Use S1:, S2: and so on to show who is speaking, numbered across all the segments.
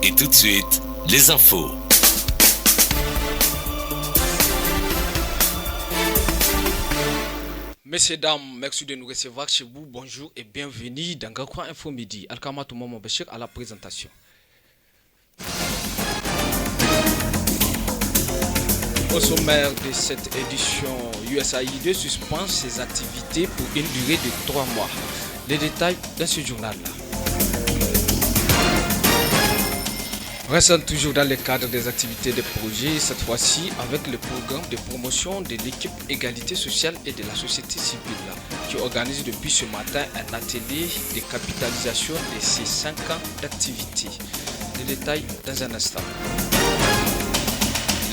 S1: Et tout de suite, les infos.
S2: Messieurs, dames, merci de nous recevoir chez vous. Bonjour et bienvenue dans Gakwa Info Midi. Alkama Toumamo Bachir à la présentation. Au sommaire de cette édition, USAID suspend ses activités pour une durée de 3 mois. Les détails dans ce journal-là. Restons toujours dans le cadre des activités de projet, cette fois-ci avec le programme de promotion de l'équipe égalité sociale et de la société civile qui organise depuis ce matin un atelier de capitalisation de ces 5 ans d'activité. Les détails dans un instant.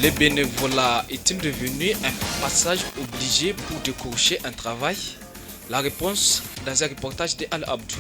S2: Le bénévolat est-il devenu un passage obligé pour décrocher un travail? La réponse dans un reportage de Al Abdou.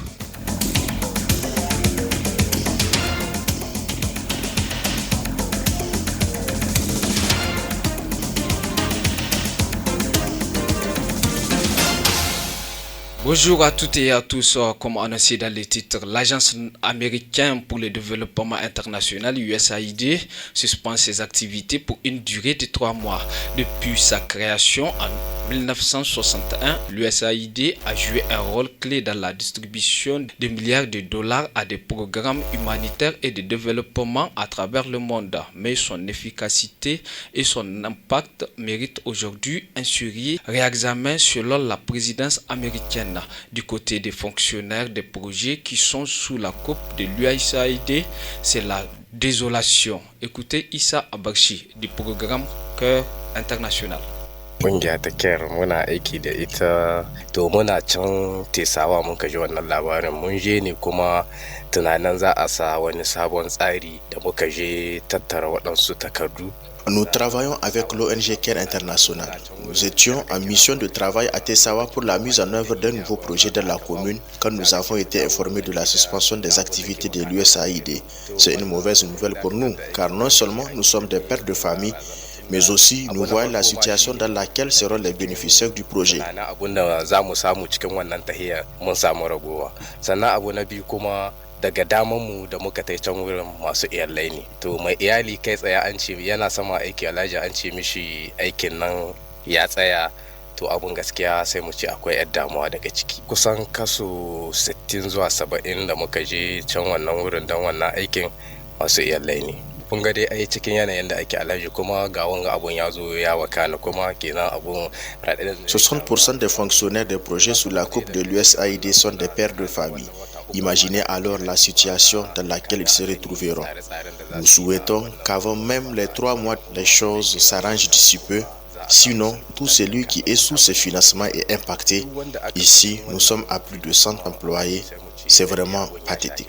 S2: Bonjour à toutes et à tous, comme annoncé dans les titres, l'Agence américaine pour le développement international USAID suspend ses activités pour une durée de 3 mois. Depuis sa création en 1961, l'USAID a joué un rôle clé dans la distribution de milliards de dollars à des programmes humanitaires et de développement à travers le monde. Mais son efficacité et son impact méritent aujourd'hui un sérieux réexamen selon la présidence américaine. Du côté des fonctionnaires des projets qui sont sous la coupe de l'USAID, c'est la désolation. Écoutez Issa Abachi du programme Cœur International.
S3: Ƙungiya ta CARE muna aiki da ita to muna can tesawa mun ji wannan labarin mun je ne kuma tunanin za a sa wani sabon tsari da muka je tattara waɗansu takardu.
S4: Nous travaillons avec l'ONG CARE International. Nous étions en mission de travail à Tessawa pour la mise en œuvre d'un nouveau projet dans la commune quand nous avons été informés de la suspension des activités de l'USAID. C'est une mauvaise nouvelle pour nous car non seulement nous sommes des pères de famille, mais aussi nous voyons la situation dans laquelle seront les bénéficiaires du projet.
S3: Daga damanmu da muka tai can wurin masu iyalai ne to mai iyali kai tsaya an ce yana sama aiki alhaji an ce mishi aikin nan ya tsaya to abun gaskiya sai mu ce akwai yar damuwa daga ciki kusan kaso 60 zuwa 70 da muka je can wannan wurin don wannan aikin masu iyalai ne kun ga dai ai cikin yanayin da ake alhaji kuma ga wanga abun ya zo ya wakana kuma kenan abun
S4: 60% des fonctionnaires des projets sous la coupe de l'USAID sont des pères de famille. Imaginez alors la situation dans laquelle ils se retrouveront. Nous souhaitons qu'avant même les 3 mois, les choses s'arrangent d'ici peu. Sinon, tout celui qui est sous ce financement est impacté. Ici, nous sommes à plus de 100 employés. C'est vraiment pathétique.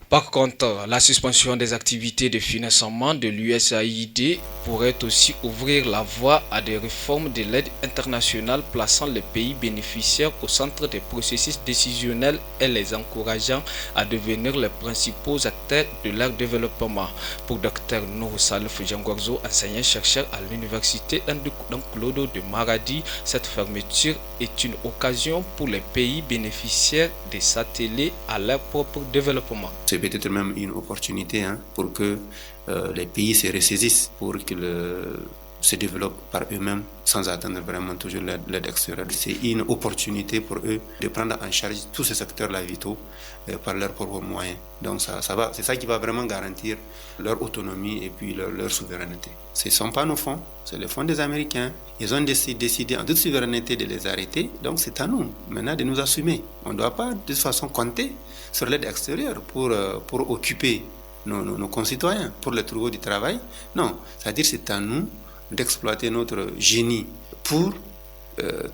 S2: Par contre, la suspension des activités de financement de l'USAID pourrait aussi ouvrir la voie à des réformes de l'aide internationale plaçant les pays bénéficiaires au centre des processus décisionnels et les encourageant à devenir les principaux acteurs de leur développement. Pour Dr Nour Salif Djangwarzo, enseignant-chercheur à l'université d'Anklodo de Maradi, cette fermeture est une occasion pour les pays bénéficiaires de s'atteler à leur propre développement.
S5: C'est peut-être même une opportunité pour que les pays se ressaisissent, pour qu'ils se développent par eux-mêmes sans attendre vraiment toujours l'aide extérieure. C'est une opportunité pour eux de prendre en charge tous ces secteurs-là vitaux par leurs propres moyens. Donc c'est ça qui va vraiment garantir leur autonomie et puis leur souveraineté. Ce ne sont pas nos fonds, c'est les fonds des Américains. Ils ont décidé en toute souveraineté de les arrêter. Donc c'est à nous maintenant de nous assumer. On ne doit pas de toute façon compter sur l'aide extérieure pour occuper nos concitoyens, pour les trouver du travail. Non, c'est-à-dire c'est à nous d'exploiter notre génie pour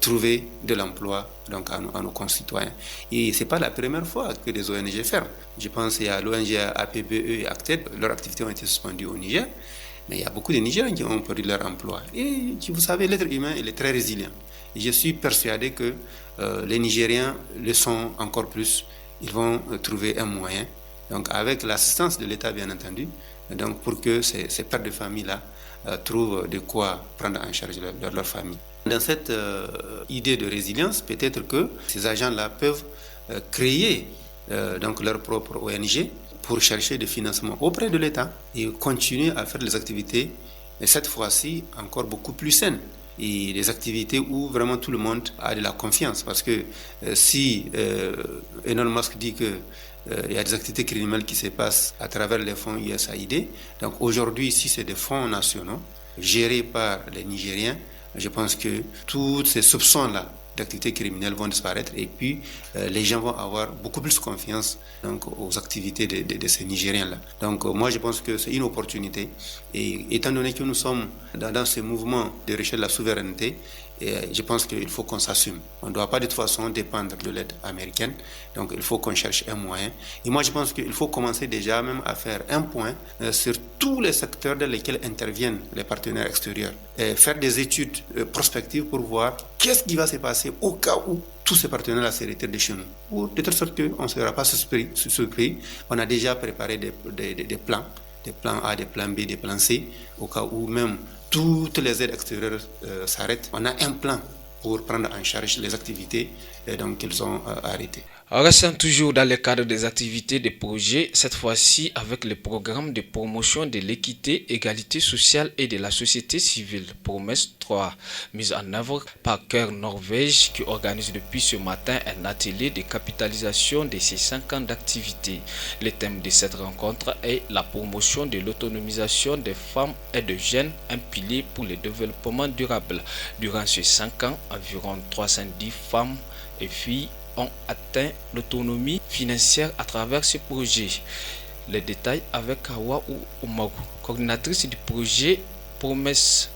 S5: trouver de l'emploi donc à nos concitoyens. Et ce n'est pas la première fois que des ONG ferment. Je pense qu'il y a l'ONG APBE et ACTED, leurs activités ont été suspendues au Niger, mais il y a beaucoup de Nigériens qui ont perdu leur emploi. Et vous savez, l'être humain, il est très résilient. Et je suis persuadé que les Nigériens le sont encore plus. Ils vont trouver un moyen, donc avec l'assistance de l'État bien entendu, donc pour que ces pères de famille-là trouvent de quoi prendre en charge leur famille. Dans cette idée de résilience, peut-être que ces agents-là peuvent créer donc leur propre ONG pour chercher des financements auprès de l'État et continuer à faire des activités, et cette fois-ci encore beaucoup plus saines. Et des activités où vraiment tout le monde a de la confiance. Parce que si Elon Musk dit que il y a des activités criminelles qui se passent à travers les fonds USAID, donc aujourd'hui, si c'est des fonds nationaux gérés par les Nigériens, je pense que tous ces soupçons-là d'activités criminelles vont disparaître et puis les gens vont avoir beaucoup plus confiance donc, aux activités de ces Nigériens-là. Donc moi je pense que c'est une opportunité et étant donné que nous sommes dans ce mouvement de recherche de la souveraineté, je pense qu'il faut qu'on s'assume. On ne doit pas de toute façon dépendre de l'aide américaine, donc il faut qu'on cherche un moyen. Et moi je pense qu'il faut commencer déjà même à faire un point sur tous les secteurs dans lesquels interviennent les partenaires extérieurs. Et faire des études prospectives pour voir qu'est-ce qui va se passer au cas où tous ces partenaires se retirent de chez nous. De telle sorte qu'on ne sera pas surpris. On a déjà préparé des plans A, des plans B, des plans C, au cas où même toutes les aides extérieures s'arrêtent. On a un plan pour prendre en charge les activités qu'ils ont arrêtées.
S2: Restant toujours dans le cadre des activités des projets, cette fois-ci avec le programme de promotion de l'équité, égalité sociale et de la société civile, Promesse 3, mise en œuvre par Cœur Norvège qui organise depuis ce matin un atelier de capitalisation de ces 5 ans d'activité. Le thème de cette rencontre est la promotion de l'autonomisation des femmes et des jeunes, un pilier pour le développement durable. Durant ces 5 ans, environ 310 femmes et filles ont atteint l'autonomie financière à travers ce projet. Les détails avec Hawa Oumaru, coordinatrice du projet Promesse.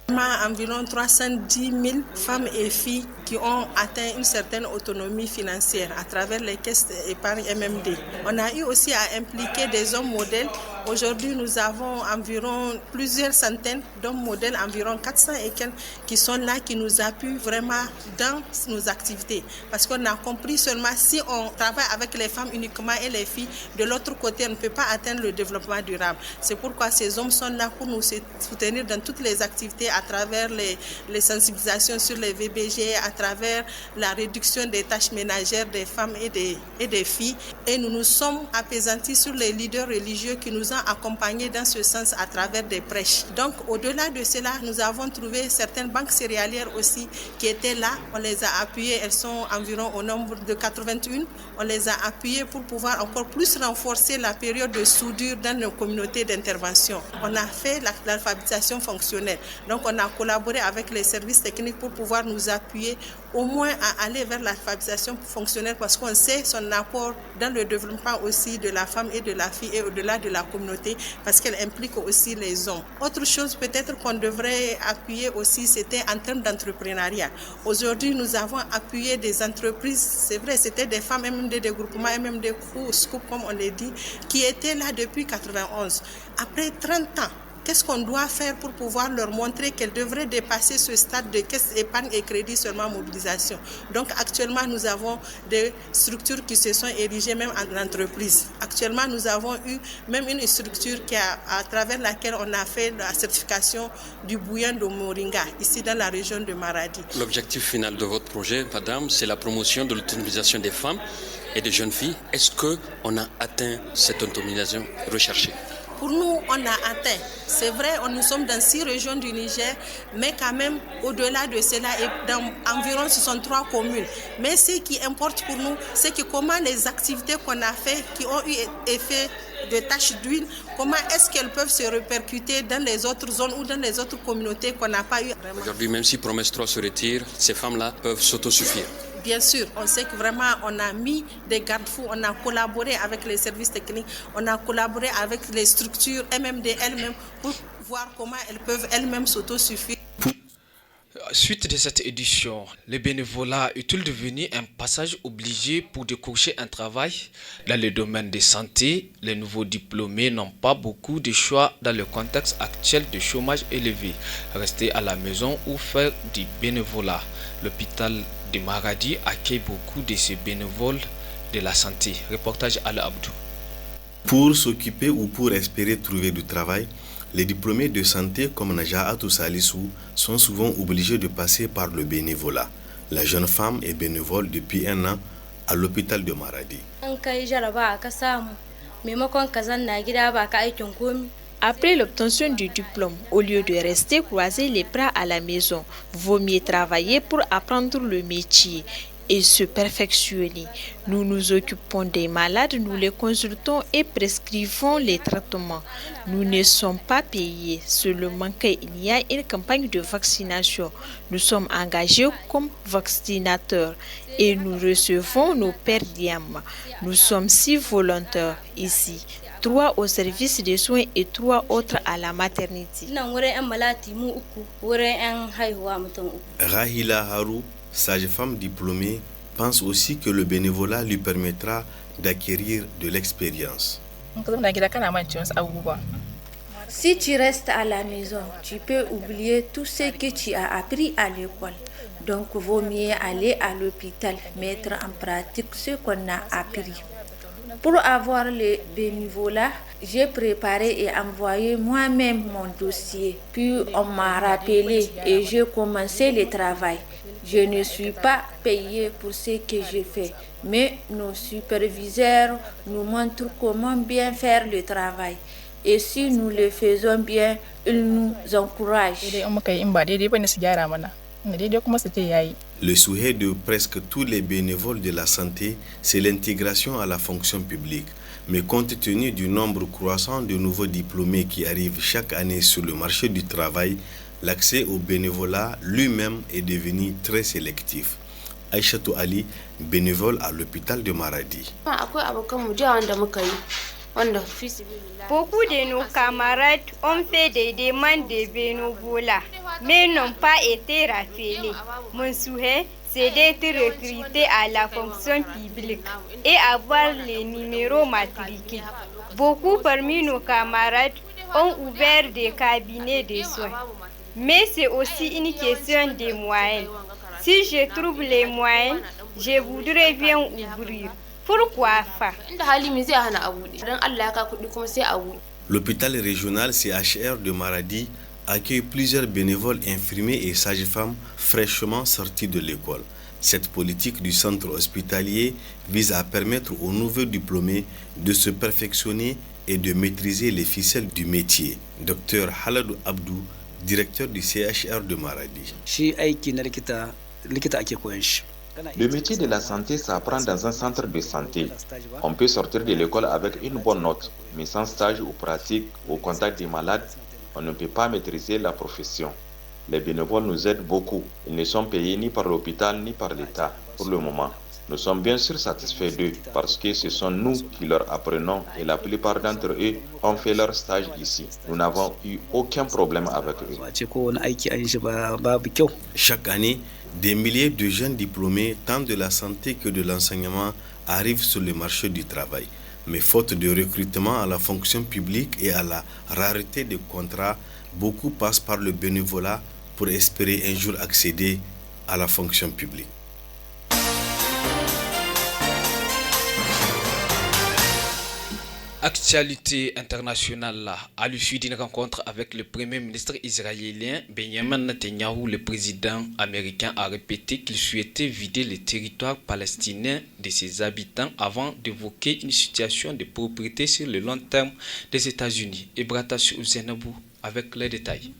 S6: Environ 310 000 femmes et filles qui ont atteint une certaine autonomie financière à travers les caisses d'épargne MMD. On a eu aussi à impliquer des hommes modèles. Aujourd'hui, nous avons environ plusieurs centaines d'hommes modèles, environ 400 et quelques, qui sont là, qui nous appuient vraiment dans nos activités. Parce qu'on a compris seulement si on travaille avec les femmes uniquement et les filles, de l'autre côté, on ne peut pas atteindre le développement durable. C'est pourquoi ces hommes sont là pour nous soutenir dans toutes les activités à travers les sensibilisations sur les VBG, à travers la réduction des tâches ménagères des femmes et des filles. Et nous nous sommes apaisantis sur les leaders religieux qui nous ont accompagnés dans ce sens à travers des prêches. Donc au-delà de cela, nous avons trouvé certaines banques céréalières aussi qui étaient là. On les a appuyées, elles sont environ au nombre de 81. On les a appuyées pour pouvoir encore plus renforcer la période de soudure dans nos communautés d'intervention. On a fait l'alphabétisation fonctionnelle. Donc on a collaboré avec les services techniques pour pouvoir nous appuyer au moins à aller vers l'alphabétisation fonctionnelle parce qu'on sait son apport dans le développement aussi de la femme et de la fille et au-delà de la communauté parce qu'elle implique aussi les hommes. Autre chose peut-être qu'on devrait appuyer aussi, c'était en termes d'entrepreneuriat. Aujourd'hui, nous avons appuyé des entreprises, c'est vrai, c'était des femmes MMD, des groupements MMD, SCOOP comme on l'a dit, qui étaient là depuis 91. Après 30 ans, qu'est-ce qu'on doit faire pour pouvoir leur montrer qu'elles devraient dépasser ce stade de caisse épargne et crédit seulement mobilisation? Donc actuellement, nous avons des structures qui se sont érigées même en entreprise. Actuellement, nous avons eu même une structure à travers laquelle on a fait la certification du bouillon de Moringa, ici dans la région de Maradi.
S7: L'objectif final de votre projet, madame, c'est la promotion de l'autonomisation des femmes et des jeunes filles. Est-ce qu'on a atteint cette autonomisation recherchée?
S6: Pour nous, on a atteint. C'est vrai, nous sommes dans 6 régions du Niger, mais quand même, au-delà de cela, et dans environ 63 communes. Mais ce qui importe pour nous, c'est que comment les activités qu'on a faites, qui ont eu effet de taches d'huile, comment est-ce qu'elles peuvent se répercuter dans les autres zones ou dans les autres communautés qu'on n'a pas eu.
S7: Aujourd'hui, même si Promesse 3 se retire, ces femmes-là peuvent s'autosuffire.
S6: Bien sûr, on sait que vraiment on a mis des garde-fous, on a collaboré avec les services techniques, on a collaboré avec les structures MMD elles-mêmes pour voir comment elles peuvent elles-mêmes s'autosuffire.
S2: Suite de cette édition, le bénévolat est-il devenu un passage obligé pour décrocher un travail? Dans le domaine de santé, les nouveaux diplômés n'ont pas beaucoup de choix dans le contexte actuel de chômage élevé. Rester à la maison ou faire du bénévolat. L'hôpital de Maradi accueille beaucoup de ces bénévoles de la santé. Reportage Al Abdou.
S8: Pour s'occuper ou pour espérer trouver du travail, Les diplômés de santé comme Najaatou Salissou sont souvent obligés de passer par le bénévolat. La jeune femme est bénévole depuis 1 an à l'hôpital de Maradi.
S9: Après l'obtention du diplôme, au lieu de rester croiser les bras à la maison, vaut mieux travailler pour apprendre le métier et se perfectionner. Nous nous occupons des malades, nous les consultons et prescrivons les traitements. Nous ne sommes pas payés, seulement qu'il y a une campagne de vaccination. Nous sommes engagés comme vaccinateurs et nous recevons nos per diem. Nous sommes 6 volontaires ici. 3 au service des soins et 3 autres à la maternité.
S8: Rahila Harou, sage-femme diplômée, pense aussi que le bénévolat lui permettra d'acquérir de l'expérience.
S10: Si tu restes à la maison, tu peux oublier tout ce que tu as appris à l'école. Donc, vaut mieux aller à l'hôpital, mettre en pratique ce qu'on a appris. Pour avoir le bénévolat, j'ai préparé et envoyé moi-même mon dossier. Puis on m'a rappelé et j'ai commencé le travail. Je ne suis pas payé pour ce que je fais, mais nos superviseurs nous montrent comment bien faire le travail. Et si nous le faisons bien, ils nous encouragent.
S8: Le souhait de presque tous les bénévoles de la santé, c'est l'intégration à la fonction publique. Mais compte tenu du nombre croissant de nouveaux diplômés qui arrivent chaque année sur le marché du travail, l'accès au bénévolat lui-même est devenu très sélectif. Aïchatou Ali, bénévole à l'hôpital de Maradi.
S11: Beaucoup de nos camarades ont fait des demandes de bénévolat, mais n'ont pas été rappelés. Mon souhait, c'est d'être recruté à la fonction publique et avoir les numéros matricules. Beaucoup parmi nos camarades ont ouvert des cabinets de soins, mais c'est aussi une question de moyens. Si je trouve les moyens, je voudrais bien ouvrir. Pourquoi pas?
S8: L'hôpital régional CHR de Maradi accueille plusieurs bénévoles infirmiers et sages-femmes fraîchement sortis de l'école. Cette politique du centre hospitalier vise à permettre aux nouveaux diplômés de se perfectionner et de maîtriser les ficelles du métier. Dr Haladou Abdou, directeur du CHR de Maradi.
S12: Le métier de la santé s'apprend dans un centre de santé. On peut sortir de l'école avec une bonne note, mais sans stage ou pratique au contact des malades, on ne peut pas maîtriser la profession. Les bénévoles nous aident beaucoup. Ils ne sont payés ni par l'hôpital ni par l'État pour le moment. Nous sommes bien sûr satisfaits d'eux parce que ce sont nous qui leur apprenons et la plupart d'entre eux ont fait leur stage ici. Nous n'avons eu aucun problème avec eux.
S8: Chaque année, des milliers de jeunes diplômés, tant de la santé que de l'enseignement, arrivent sur le marché du travail. Mais faute de recrutement à la fonction publique et à la rareté des contrats, beaucoup passent par le bénévolat pour espérer un jour accéder à la fonction publique.
S2: Actualité internationale à l'issue d'une rencontre avec le premier ministre israélien Benjamin Netanyahu, le président américain a répété qu'il souhaitait vider le territoire palestinien de ses habitants avant d'évoquer une situation de propriété sur le long terme des États-Unis. Ebratash Ouzenabou avec les détails.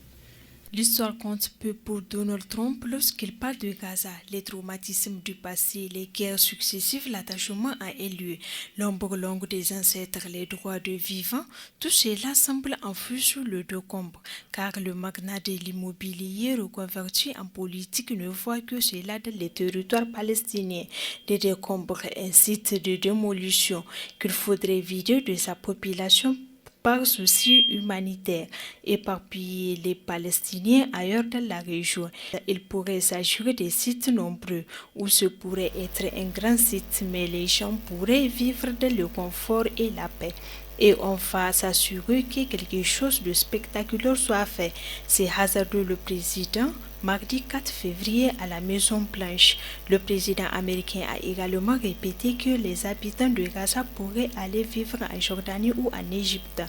S9: L'histoire compte peu pour Donald Trump lorsqu'il parle de Gaza. Les traumatismes du passé, les guerres successives, l'attachement à un lieu, l'ombre longue des ancêtres, les droits de vivants, tout cela semble enfui sous le décombre, car le magnat de l'immobilier reconverti en politique ne voit que cela dans les territoires palestiniens. Des décombres, un site de démolition qu'il faudrait vider de sa population par souci humanitaire, éparpiller les Palestiniens ailleurs dans la région. Il pourrait s'agir des sites nombreux où ce pourrait être un grand site, mais les gens pourraient vivre dans le confort et la paix. et on va s'assurer que quelque chose de spectaculaire soit fait. C'est hasardeux le président. Mardi 4 février à la Maison Blanche, le président américain a également répété que les habitants de Gaza pourraient aller vivre en Jordanie ou en Égypte.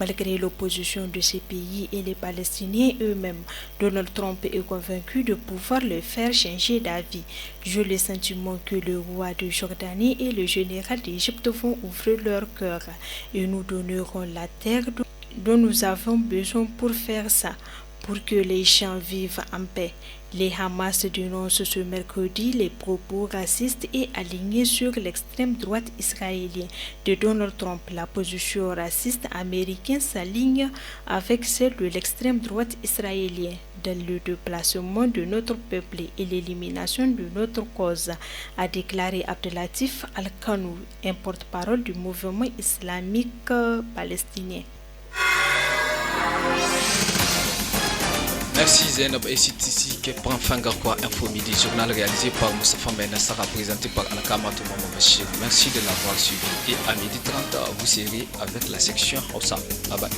S9: Malgré l'opposition de ces pays et les Palestiniens eux-mêmes, Donald Trump est convaincu de pouvoir le faire changer d'avis. J'ai le sentiment que le roi de Jordanie et le général d'Égypte vont ouvrir leur cœur et nous donnerons la terre dont nous avons besoin pour faire ça, pour que les gens vivent en paix. Les Hamas dénoncent ce mercredi les propos racistes et alignés sur l'extrême droite israélienne de Donald Trump. La position raciste américaine s'aligne avec celle de l'extrême droite israélienne dans le déplacement de notre peuple et l'élimination de notre cause, a déclaré Abdelatif Al-Kanou, un porte-parole du mouvement islamique palestinien.
S2: Merci Zainab, et c'est ici que prend fin Garkwa Info Midi, journal réalisé par Moustapha Menassara, présenté par Alakama Toumama Bachir. Merci de l'avoir suivi et à midi 30, vous serez avec la section Hausa. Bye bye.